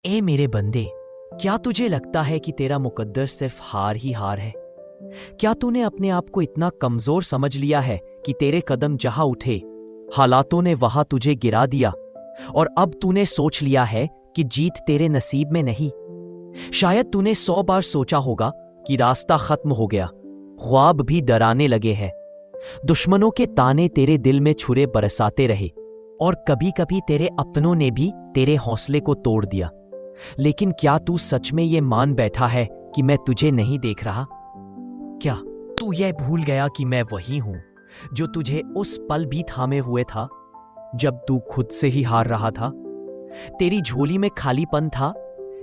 ए मेरे बंदे, क्या तुझे लगता है कि तेरा मुकद्दर सिर्फ हार ही हार है? क्या तूने अपने आप को इतना कमजोर समझ लिया है कि तेरे कदम जहां उठे हालातों ने वहां तुझे गिरा दिया और अब तूने सोच लिया है कि जीत तेरे नसीब में नहीं? शायद तूने 100 बार सोचा होगा कि रास्ता खत्म हो गया, ख्वाब भी डराने लगे हैं, दुश्मनों के ताने तेरे दिल में छुरे बरसाते रहे और कभी कभी तेरे अपनों ने भी तेरे हौसले को तोड़ दिया। लेकिन क्या तू सच में ये मान बैठा है कि मैं तुझे नहीं देख रहा? क्या तू ये भूल गया कि मैं वही हूं जो तुझे उस पल भी थामे हुए था जब तू खुद से ही हार रहा था? तेरी झोली में खालीपन था,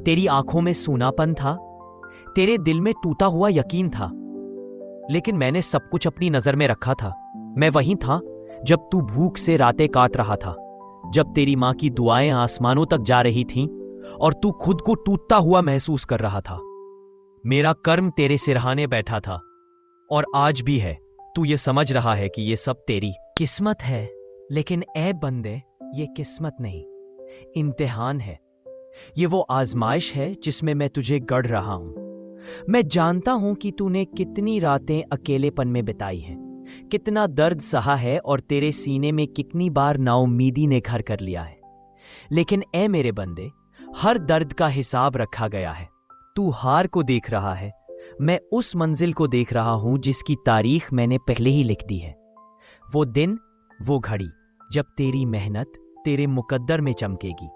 तेरी आंखों में सूनापन था, तेरे दिल में टूटा हुआ यकीन था, लेकिन मैंने सब कुछ अपनी नजर में रखा था। मैं वहीं था जब तू भूख से रातें काट रहा था, जब तेरी मां की दुआएं आसमानों तक जा रही थीं और तू खुद को टूटता हुआ महसूस कर रहा था। मेरा कर्म तेरे सिरहाने बैठा था और आज भी है। तू ये समझ रहा है कि ये सब तेरी किस्मत है, लेकिन ए बंदे, ये किस्मत नहीं, इम्तिहान है। ये वो आजमाइश है जिसमें मैं तुझे गढ़ रहा हूं। मैं जानता हूं कि तूने कितनी रातें अकेलेपन में बिताई हैं, कितना दर्द सहा है और तेरे सीने में कितनी बार नाउम्मीदी ने घर कर लिया है। लेकिन ए मेरे बंदे, हर दर्द का हिसाब रखा गया है। तू हार को देख रहा है, मैं उस मंजिल को देख रहा हूं जिसकी तारीख मैंने पहले ही लिख दी है। वो दिन, वो घड़ी जब तेरी मेहनत तेरे मुकद्दर में चमकेगी,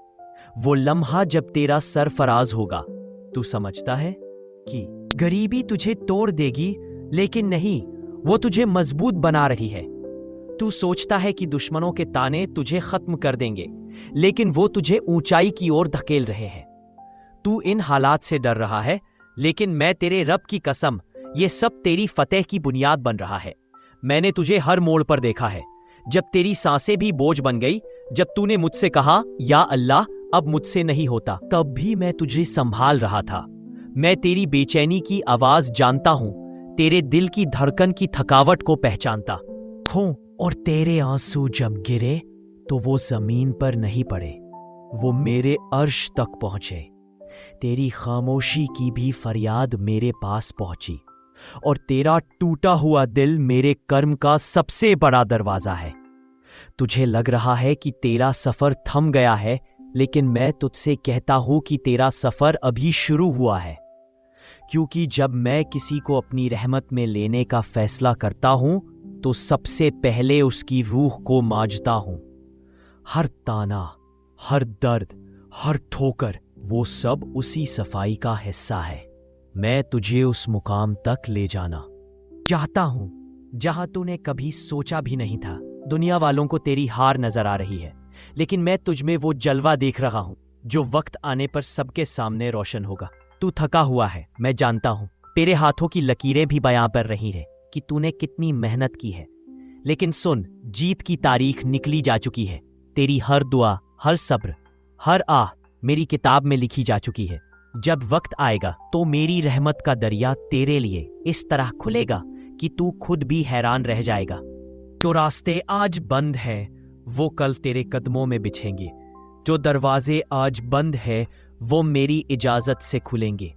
वो लम्हा जब तेरा सरफराज होगा। तू समझता है कि गरीबी तुझे तोड़ देगी, लेकिन नहीं, वो तुझे मजबूत बना रही है। तू सोचता है कि दुश्मनों के ताने तुझे खत्म कर देंगे, लेकिन वो तुझे ऊंचाई की ओर धकेल रहे हैं। तू इन हालात से डर रहा है, लेकिन मैं तेरे रब की कसम, ये सब तेरी फतेह की बुनियाद बन रहा है। मैंने तुझे हर मोड़ पर देखा है, जब तेरी सांसें भी बोझ बन गई, जब तूने मुझसे कहा या अल्लाह अब मुझसे नहीं होता, तब भी मैं तुझे संभाल रहा था। मैं तेरी बेचैनी की आवाज जानता हूं, तेरे दिल की धड़कन की थकावट को पहचानता हूं। और तेरे आंसू जब गिरे तो वो जमीन पर नहीं पड़े, वो मेरे अर्श तक पहुंचे। तेरी खामोशी की भी फरियाद मेरे पास पहुंची और तेरा टूटा हुआ दिल मेरे कर्म का सबसे बड़ा दरवाजा है। तुझे लग रहा है कि तेरा सफर थम गया है, लेकिन मैं तुझसे कहता हूं कि तेरा सफर अभी शुरू हुआ है। क्योंकि जब मैं किसी को अपनी रहमत में लेने का फैसला करता हूं तो सबसे पहले उसकी रूह को मांझता हूं। हर ताना, हर दर्द, हर ठोकर, वो सब उसी सफाई का हिस्सा है। मैं तुझे उस मुकाम तक ले जाना चाहता हूं जहां तूने कभी सोचा भी नहीं था। दुनिया वालों को तेरी हार नजर आ रही है, लेकिन मैं तुझमें वो जलवा देख रहा हूं जो वक्त आने पर सबके सामने रोशन होगा। तू थका हुआ है, मैं जानता हूं। तेरे हाथों की लकीरें भी बयां कर रही हैं कि तूने कितनी मेहनत की है। लेकिन सुन, जीत की तारीख निकली जा चुकी है। तेरी हर दुआ, हर सब्र, हर आह मेरी किताब में लिखी जा चुकी है। जब वक्त आएगा तो मेरी रहमत का दरिया तेरे लिए इस तरह खुलेगा कि तू खुद भी हैरान रह जाएगा। जो रास्ते आज बंद हैं, वो कल तेरे कदमों में बिछेंगे। जो दरवाजे आज बंद हैं, वो मेरी इजाजत से खुलेंगे।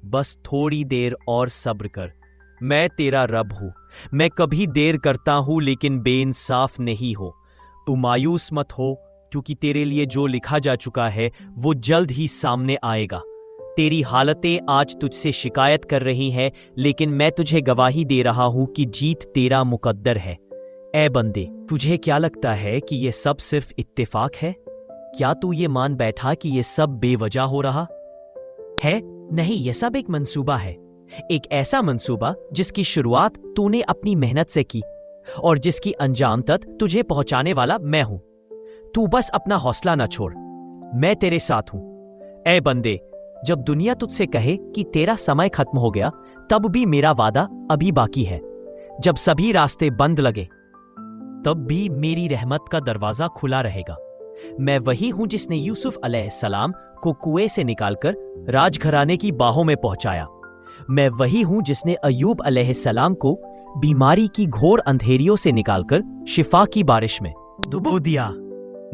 बस थोड़ी देर और सब्र कर। मैं तेरा रब हूं। मैं कभी देर करता हूं, लेकिन बेइंसाफ नहीं हो। तू मायूस मत हो, क्योंकि तेरे लिए जो लिखा जा चुका है वो जल्द ही सामने आएगा। तेरी हालतें आज तुझसे शिकायत कर रही हैं, लेकिन मैं तुझे गवाही दे रहा हूं कि जीत तेरा मुकद्दर है। ए बंदे, तुझे क्या लगता है कि ये सब सिर्फ इत्तेफाक है? क्या तू ये मान बैठा कि ये सब बेवजह हो रहा है? नहीं, ये सब एक मंसूबा है। एक ऐसा मंसूबा जिसकी शुरुआत तूने अपनी मेहनत से की और जिसकी अंजाम तक तुझे पहुंचाने वाला मैं हूं। तू बस अपना हौसला ना छोड़, मैं तेरे साथ हूं। ए बंदे, जब दुनिया तुझसे कहे कि तेरा समय खत्म हो गया, तब भी मेरा वादा अभी बाकी है। जब सभी रास्ते बंद लगे, तब भी मेरी रहमत का दरवाजा खुला रहेगा। मैं वही हूं जिसने यूसुफ अलैहिस्सलाम को कुएं से निकालकर राजघराने की बाहों में पहुंचाया। मैं वही हूं जिसने अय्यूब अलैहिस्सलाम को बीमारी की घोर अंधेरियों से निकालकर शिफा की बारिश में डुबो दिया।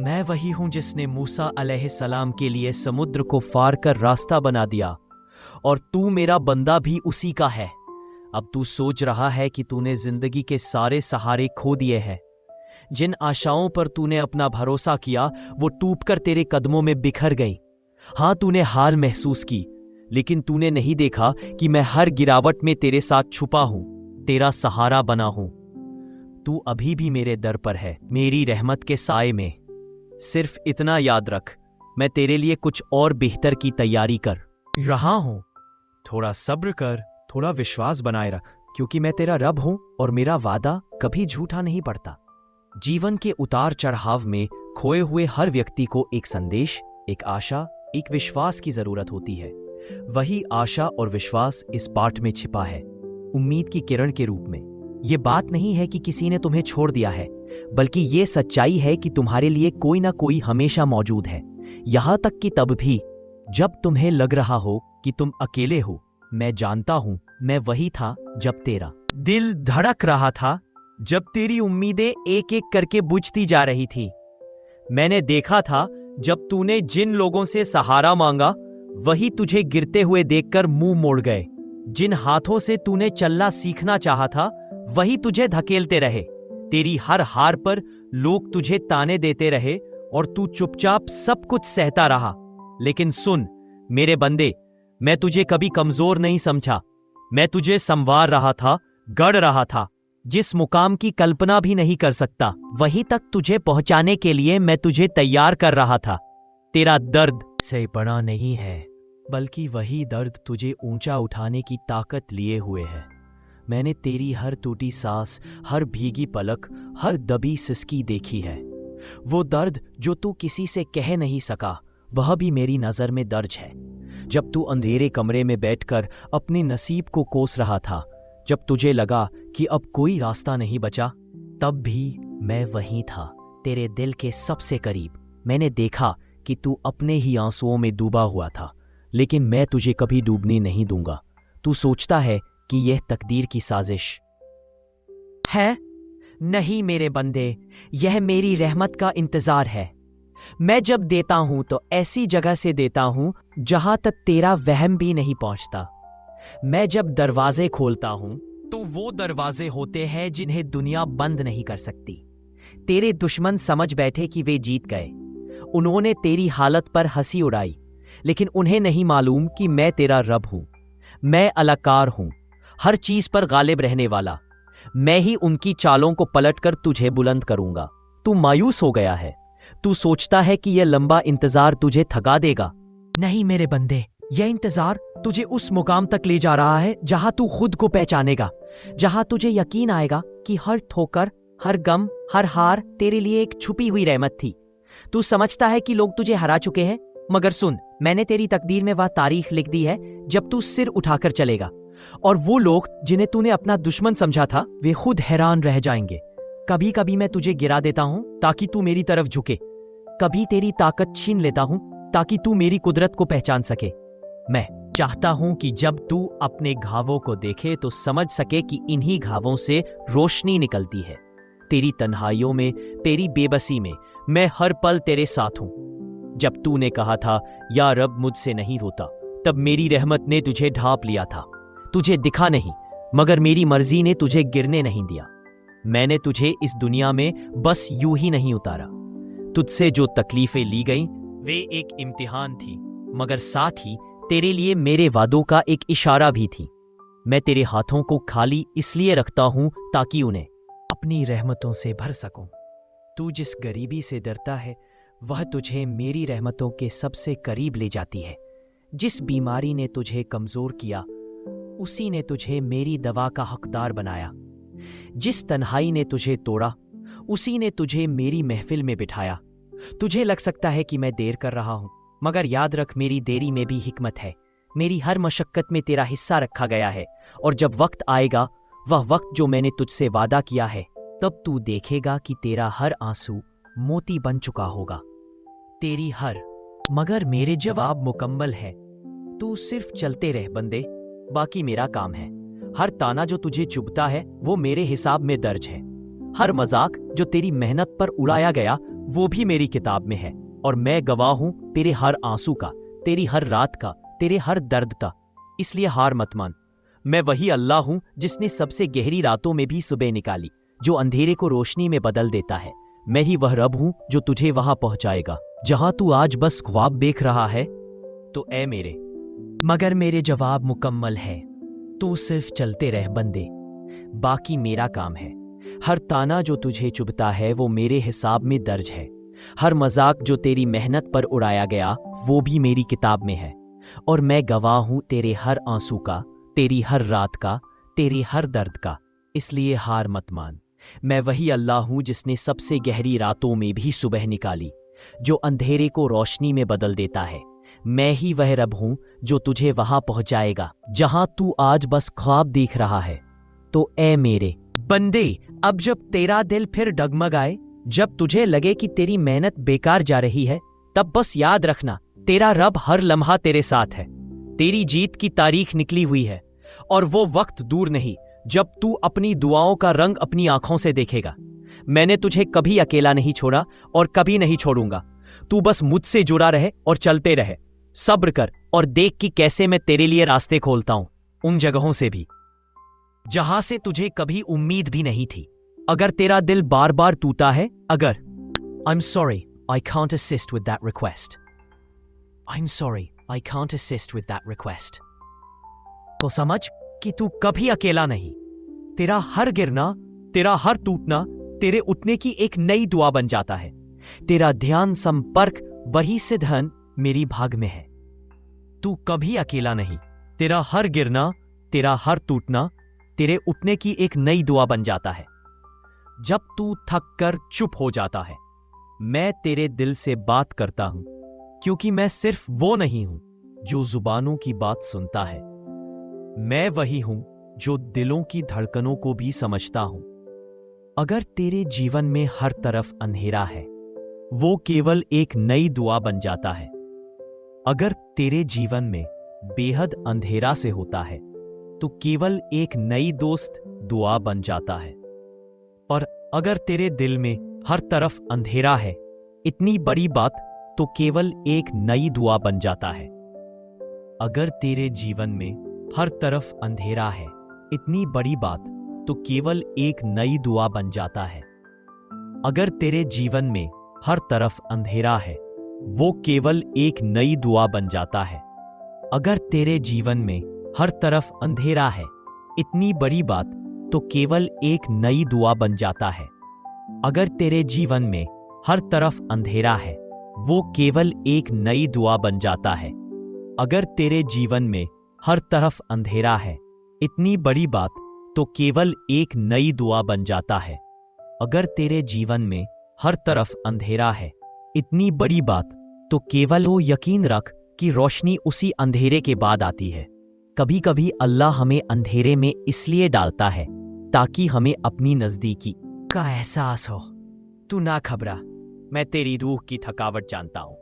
मैं वही हूं जिसने मूसा अलैहिस्सलाम के लिए समुद्र को फार कर रास्ता बना दिया, और तू मेरा बंदा भी उसी का है। अब तू सोच रहा है कि तूने जिंदगी के सारे सहारे खो दिए हैं। जिन आशाओं पर तूने अपना भरोसा किया वो टूटकर तेरे कदमों में बिखर गई। हां, तूने हार महसूस की, लेकिन तूने नहीं देखा कि मैं हर गिरावट में तेरे साथ छुपा हूं, तेरा सहारा बना हूं। तू अभी भी मेरे दर पर है, मेरी रहमत के साए में। सिर्फ इतना याद रख, मैं तेरे लिए कुछ और बेहतर की तैयारी कर रहा हूं। थोड़ा सब्र कर, थोड़ा विश्वास बनाए रख, क्योंकि मैं तेरा रब हूं और मेरा वादा कभी झूठा नहीं पड़ता। जीवन के उतार चढ़ाव में खोए हुए हर व्यक्ति को एक संदेश, एक आशा, एक विश्वास की जरूरत होती है। वही आशा और विश्वास इस पाठ में छिपा है, उम्मीद की किरण के रूप में। यह बात नहीं है कि किसी ने तुम्हें छोड़ दिया है, बल्कि यह सच्चाई है कि तुम्हारे लिए कोई ना कोई हमेशा मौजूद है। यहां तक कि तब भी जब तुम्हें लग रहा हो कि तुम अकेले हो। मैं जानता हूं, मैं वही था जब तेरा दिल धड़क रहा था, जब तेरी उम्मीदें एक एक करके बुझती जा रही थी। मैंने देखा था जब तूने जिन लोगों से सहारा मांगा वही तुझे गिरते हुए देखकर मुंह मोड़ गए। जिन हाथों से तूने चलना सीखना चाहा था वही तुझे धकेलते रहे। तेरी हर हार पर लोग तुझे ताने देते रहे और तू चुपचाप सब कुछ सहता रहा। लेकिन सुन मेरे बंदे, मैं तुझे कभी कमजोर नहीं समझा। मैं तुझे संवार रहा था, गढ़ रहा था। जिस मुकाम की कल्पना भी नहीं कर सकता, वहीं तक तुझे पहुंचाने के लिए मैं तुझे तैयार कर रहा था। तेरा दर्द से बड़ा नहीं है, बल्कि वही दर्द तुझे ऊंचा उठाने की ताकत लिए हुए है। मैंने तेरी हर टूटी सांस, हर भीगी पलक, हर दबी सिसकी देखी है। वो दर्द जो तू किसी से कह नहीं सका, वह भी मेरी नजर में दर्ज है। जब तू अंधेरे कमरे में बैठकर अपने नसीब को कोस रहा था, जब तुझे लगा कि अब कोई रास्ता नहीं बचा, तब भी मैं वहीं था, तेरे दिल के सबसे करीब। मैंने देखा कि तू अपने ही आंसुओं में डूबा हुआ था, लेकिन मैं तुझे कभी डूबने नहीं दूंगा। तू सोचता है कि यह तकदीर की साजिश है? नहीं मेरे बंदे, यह मेरी रहमत का इंतजार है। मैं जब देता हूं तो ऐसी जगह से देता हूं जहां तक तेरा वहम भी नहीं पहुंचता। मैं जब दरवाजे खोलता हूं तो वो दरवाजे होते हैं जिन्हें दुनिया बंद नहीं कर सकती। तेरे दुश्मन समझ बैठे कि वे जीत गए। उन्होंने तेरी हालत पर हंसी उड़ाई, लेकिन उन्हें नहीं मालूम कि मैं तेरा रब हूं। मैं अलाकार हूं, हर चीज पर गालिब रहने वाला। मैं ही उनकी चालों को पलटकर तुझे बुलंद करूंगा। तू मायूस हो गया है। तू सोचता है कि यह लंबा इंतजार तुझे थका देगा। नहीं मेरे बंदे, यह इंतजार तुझे उस मुकाम तक ले जा रहा है जहां तू खुद को पहचानेगा, जहां तुझे यकीन आएगा कि हर ठोकर, हर गम, हर हार तेरे लिए एक छुपी हुई रहमत थी। तू समझता है कि लोग तुझे हरा चुके हैं, मगर सुन, मैंने तेरी तकदीर में वह तारीख लिख दी है जब तू सिर उठाकर चलेगा। और वो लोग जिन्हें तूने अपना दुश्मन समझा था, वे खुद हैरान रह जाएंगे। कभी कभी मैं तुझे गिरा देता हूं ताकि तू मेरी तरफ झुके। कभी तेरी ताकत छीन लेता हूं ताकि तू मेरी कुदरत को पहचान सके। मैं चाहता हूं कि जब तू अपने घावों को देखे तो समझ सके कि इन्हीं घावों से रोशनी निकलती है। तेरी तन्हाइयों में, तेरी बेबसी में मैं हर पल तेरे साथ हूं। जब तूने कहा था या रब मुझसे नहीं होता, तब मेरी रहमत ने तुझे ढांप लिया था। तुझे दिखा नहीं, मगर मेरी मर्जी ने तुझे गिरने नहीं दिया। मैंने तुझे इस दुनिया में बस यूं ही नहीं उतारा। तुझसे जो तकलीफें ली गईं, वे एक इम्तिहान थी, मगर साथ ही तेरे लिए मेरे वादों का एक इशारा भी थी। मैं तेरे हाथों को खाली इसलिए रखता हूं ताकि उन्हें अपनी रहमतों से भर सकूं। तू जिस गरीबी से डरता है, वह तुझे मेरी रहमतों के सबसे करीब ले जाती है। जिस बीमारी ने तुझे कमजोर किया, उसी ने तुझे मेरी दवा का हकदार बनाया। जिस तन्हाई ने तुझे तोड़ा, उसी ने तुझे मेरी महफिल में बिठाया। तुझे लग सकता है कि मैं देर कर रहा हूं, मगर याद रख, मेरी देरी में भी हिकमत है। मेरी हर मशक्कत में तेरा हिस्सा रखा गया है, और जब वक्त आएगा, वह वक्त जो मैंने तुझसे वादा किया है, तब तू देखेगा कि तेरा हर आंसू मोती बन चुका होगा। तेरी हर मगर मेरे जवाब मुकम्मल है। तू सिर्फ चलते रह बंदे, बाकी मेरा काम है। हर ताना जो तुझे चुभता है, वो मेरे हिसाब में दर्ज है। हर मजाक जो तेरी मेहनत पर उड़ाया गया, वो भी मेरी किताब में है, और मैं गवाह हूं तेरे हर आंसू का, तेरी हर रात का, तेरे हर दर्द का। इसलिए हार मत मान। मैं वही अल्लाह हूं जिसने सबसे गहरी रातों में भी सुबह निकाली, जो अंधेरे को रोशनी में बदल देता है। मैं ही वह रब हूं जो तुझे वहां पहुंचाएगा जहां तू आज बस ख्वाब देख रहा है। तो ए मेरे, मगर मेरे जवाब मुकम्मल है। तू सिर्फ चलते रह बंदे, बाकी मेरा काम है। हर ताना जो तुझे चुभता है वो मेरे हिसाब में दर्ज है। हर मजाक जो तेरी मेहनत पर उड़ाया गया वो भी मेरी किताब में है, और मैं गवाह हूं तेरे हर आंसू का, तेरी हर रात का, तेरे हर दर्द का। इसलिए हार मत मान। मैं वही अल्लाह हूं जिसने सबसे गहरी रातों में भी सुबह निकाली, जो अंधेरे को रोशनी में बदल देता है। मैं ही वह रब हूं जो तुझे वहां पहुंचाएगा जहां तू आज बस ख्वाब देख रहा है। तो ए मेरे बंदे, अब जब तेरा दिल फिर डगमगाए, जब तुझे लगे कि तेरी मेहनत बेकार जा रही है, तब बस याद रखना तेरा रब हर लम्हा तेरे साथ है। तेरी जीत की तारीख निकली हुई है, और वो वक्त दूर नहीं जब तू अपनी दुआओं का रंग अपनी आंखों से देखेगा। मैंने तुझे कभी अकेला नहीं छोड़ा और कभी नहीं छोड़ूंगा। तू बस मुझसे जुड़ा रहे और चलते रहे। सब्र कर और देख कि कैसे मैं तेरे लिए रास्ते खोलता हूं, उन जगहों से भी जहां से तुझे कभी उम्मीद भी नहीं थी। अगर तेरा दिल बार बार टूटा है, अगर I'm sorry, I can't assist with that request. I'm sorry, I can't assist with that request. तो समझ कि तू कभी अकेला नहीं। तेरा हर गिरना, तेरा हर टूटना तेरे उठने की एक नई दुआ बन जाता है। तेरा ध्यान संपर्क वही सिद्धन मेरी भाग में है। तू कभी अकेला नहीं। तेरा हर गिरना, तेरा हर टूटना तेरे उठने की एक नई दुआ बन जाता है। जब तू थक कर चुप हो जाता है, मैं तेरे दिल से बात करता हूं, क्योंकि मैं सिर्फ वो नहीं हूं जो जुबानों की बात सुनता है। मैं वही हूं जो दिलों की धड़कनों को भी समझता हूं। अगर तेरे जीवन में हर तरफ अंधेरा है, वो केवल एक नई दुआ बन जाता है। अगर तेरे जीवन में बेहद अंधेरा से होता है, तो केवल एक नई दोस्त दुआ बन जाता है। और अगर तेरे दिल में हर तरफ अंधेरा है, इतनी बड़ी बात, तो केवल एक नई दुआ बन जाता है। अगर तेरे जीवन में हर तरफ अंधेरा है, इतनी बड़ी बात, तो केवल एक नई दुआ बन जाता है। अगर तेरे जीवन में हर तरफ अंधेरा है, वो केवल एक नई दुआ बन जाता है। अगर तेरे जीवन में हर तरफ अंधेरा है, इतनी बड़ी बात, तो केवल एक नई दुआ बन जाता है। अगर तेरे जीवन में हर तरफ अंधेरा है, वो केवल एक नई दुआ बन जाता है। अगर तेरे जीवन में हर तरफ अंधेरा है, इतनी बड़ी बात, तो केवल एक नई दुआ बन जाता है। अगर तेरे जीवन में हर तरफ अंधेरा है, इतनी बड़ी बात, तो केवल वो यकीन रख कि रोशनी उसी अंधेरे के बाद आती है। कभी कभी अल्लाह हमें अंधेरे में इसलिए डालता है ताकि हमें अपनी नजदीकी का एहसास हो। तू ना घबरा, मैं तेरी रूह की थकावट जानता हूं।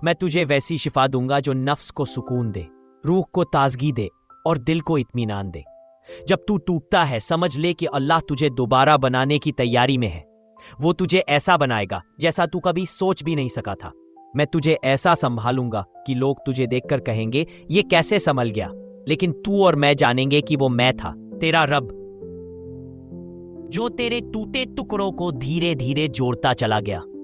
मैं तुझे वैसी शिफा दूंगा जो नफ्स को सुकून दे, रूह को ताजगी दे और दिल को इत्मीनान दे। जब तू टूटता है, समझ ले कि अल्लाह तुझे दोबारा बनाने की तैयारी में है। वो तुझे ऐसा बनाएगा जैसा तू कभी सोच भी नहीं सका था। मैं तुझे ऐसा संभालूंगा कि लोग तुझे देखकर कहेंगे ये कैसे संभल गया, लेकिन तू और मैं जानेंगे कि वो मैं था, तेरा रब, जो तेरे टूटे टुकड़ों को धीरे धीरे जोड़ता चला गया।